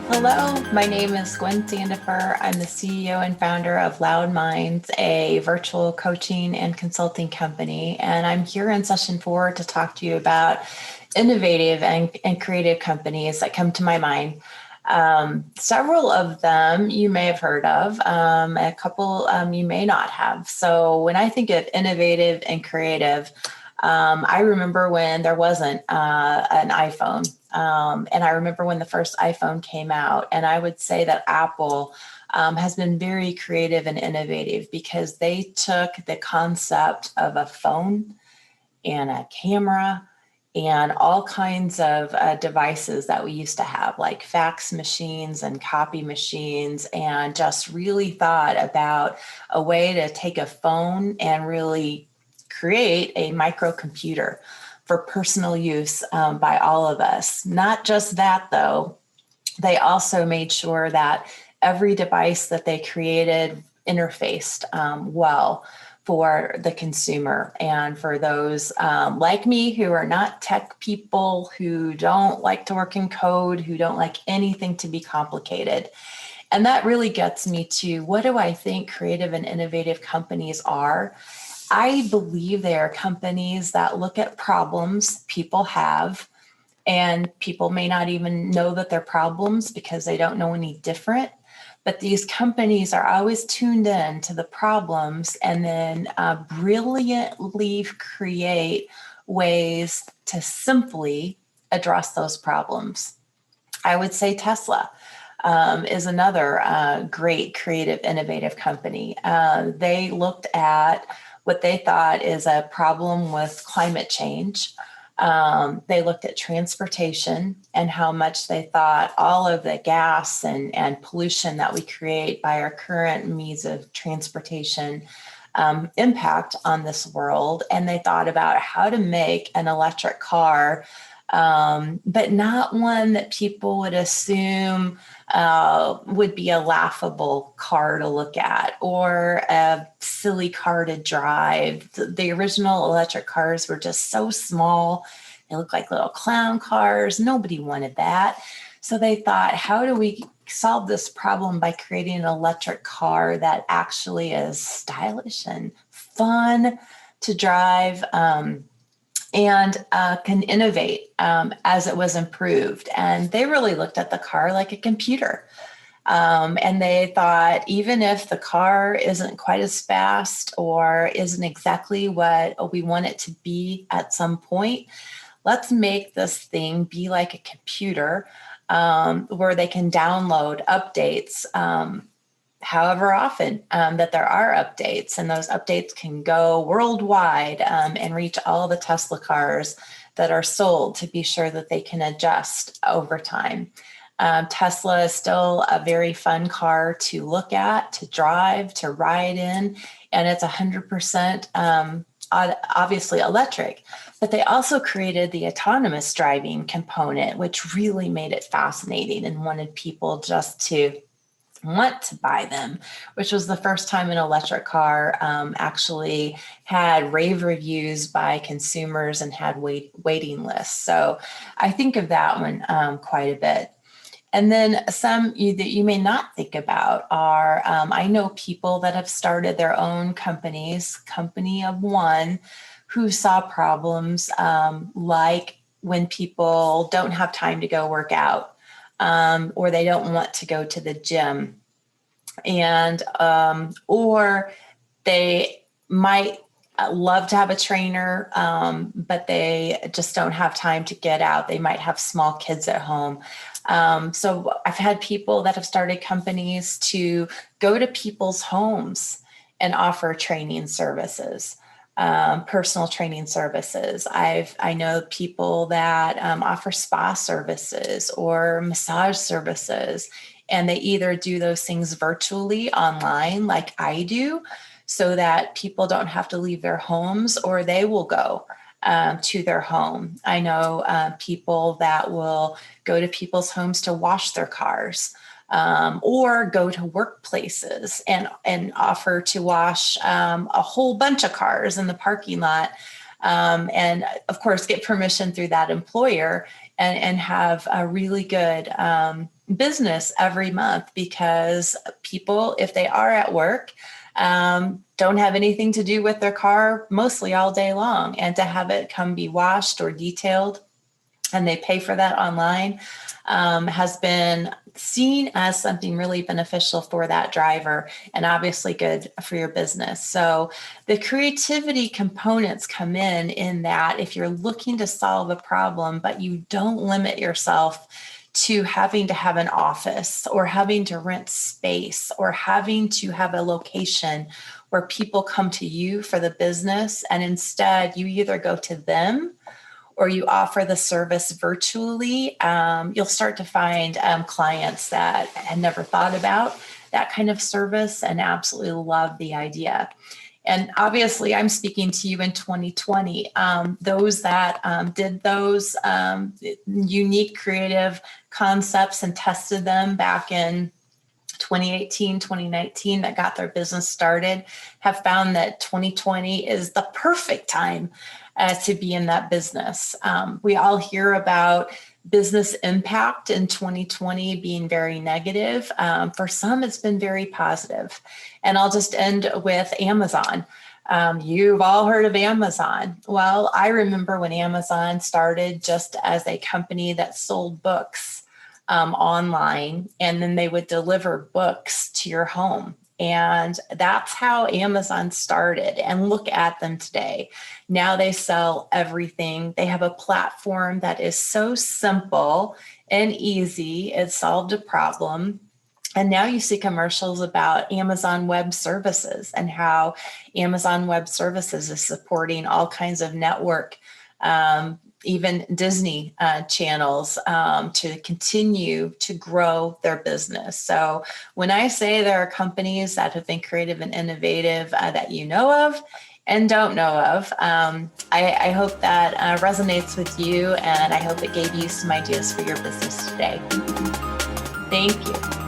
Hello, my name is Gwen Sandefur. I'm the CEO and founder of Loud Minds, a virtual coaching and consulting company. And I'm here in session 4 to talk to you about innovative and creative companies that come to my mind. Several of them you may have heard of, a couple you may not have. So when I think of innovative and creative, I remember when there wasn't an iPhone. And I remember when the first iPhone came out, and I would say that Apple has been very creative and innovative because they took the concept of a phone and a camera and all kinds of devices that we used to have, like fax machines and copy machines, and just really thought about a way to take a phone and really create a microcomputer for personal use by all of us. Not just that, though, they also made sure that every device that they created interfaced well for the consumer and for those like me who are not tech people, who don't like to work in code, who don't like anything to be complicated. And that really gets me to, what do I think creative and innovative companies are? I believe they are companies that look at problems people have, and people may not even know that they're problems because they don't know any different. But these companies are always tuned in to the problems and then brilliantly create ways to simply address those problems. I would say Tesla is another great creative, innovative company. They looked at what they thought is a problem with climate change. They looked at transportation and how much they thought all of the gas and pollution that we create by our current means of transportation impact on this world. And they thought about how to make an electric car, but not one that people would assume would be a laughable car to look at or a silly car to drive. The original electric cars were just so small. They looked like little clown cars. Nobody wanted that. So they thought, how do we solve this problem by creating an electric car that actually is stylish and fun to drive? And can innovate as it was improved. And they really looked at the car like a computer. And they thought, even if the car isn't quite as fast or isn't exactly what we want it to be at some point, let's make this thing be like a computer where they can download updates however often that there are updates, and those updates can go worldwide and reach all the Tesla cars that are sold to be sure that they can adjust over time. Tesla is still a very fun car to look at, to drive, to ride in, and it's 100% obviously electric. But they also created the autonomous driving component, which really made it fascinating and wanted people just to want to buy them, which was the first time an electric car actually had rave reviews by consumers and had waiting lists. So I think of that one quite a bit. And then some that you may not think about are, I know people that have started their own companies, company of one, who saw problems like when people don't have time to go work out. Or they don't want to go to the gym, and or they might love to have a trainer, but they just don't have time to get out. They might have small kids at home. So I've had people that have started companies to go to people's homes and offer training services. Personal training services. I know people that offer spa services or massage services, and they either do those things virtually online, like I do, so that people don't have to leave their homes, or they will go to their home. I know people that will go to people's homes to wash their cars. Or go to workplaces and offer to wash a whole bunch of cars in the parking lot, and of course get permission through that employer and have a really good business every month, because people, if they are at work, don't have anything to do with their car mostly all day long. And to have it come be washed or detailed, and they pay for that online, has been seen as something really beneficial for that driver, and obviously good for your business. So the creativity components come in that if you're looking to solve a problem, but you don't limit yourself to having to have an office or having to rent space or having to have a location where people come to you for the business, and instead you either go to them or you offer the service virtually, you'll start to find clients that had never thought about that kind of service and absolutely love the idea. And obviously, I'm speaking to you in 2020. Those that did those unique creative concepts and tested them back in 2018, 2019, that got their business started, have found that 2020 is the perfect time to be in that business. We all hear about business impact in 2020 being very negative. For some, it's been very positive. And I'll just end with Amazon. You've all heard of Amazon. Well, I remember when Amazon started just as a company that sold books online, and then they would deliver books to your home. And that's how Amazon started. And look at them today. Now they sell everything. They have a platform that is so simple and easy. It solved a problem. And now you see commercials about Amazon Web Services and how Amazon Web Services is supporting all kinds of network, even Disney channels, to continue to grow their business. So when I say there are companies that have been creative and innovative that you know of and don't know of, I hope that resonates with you, and I hope it gave you some ideas for your business today. Thank you.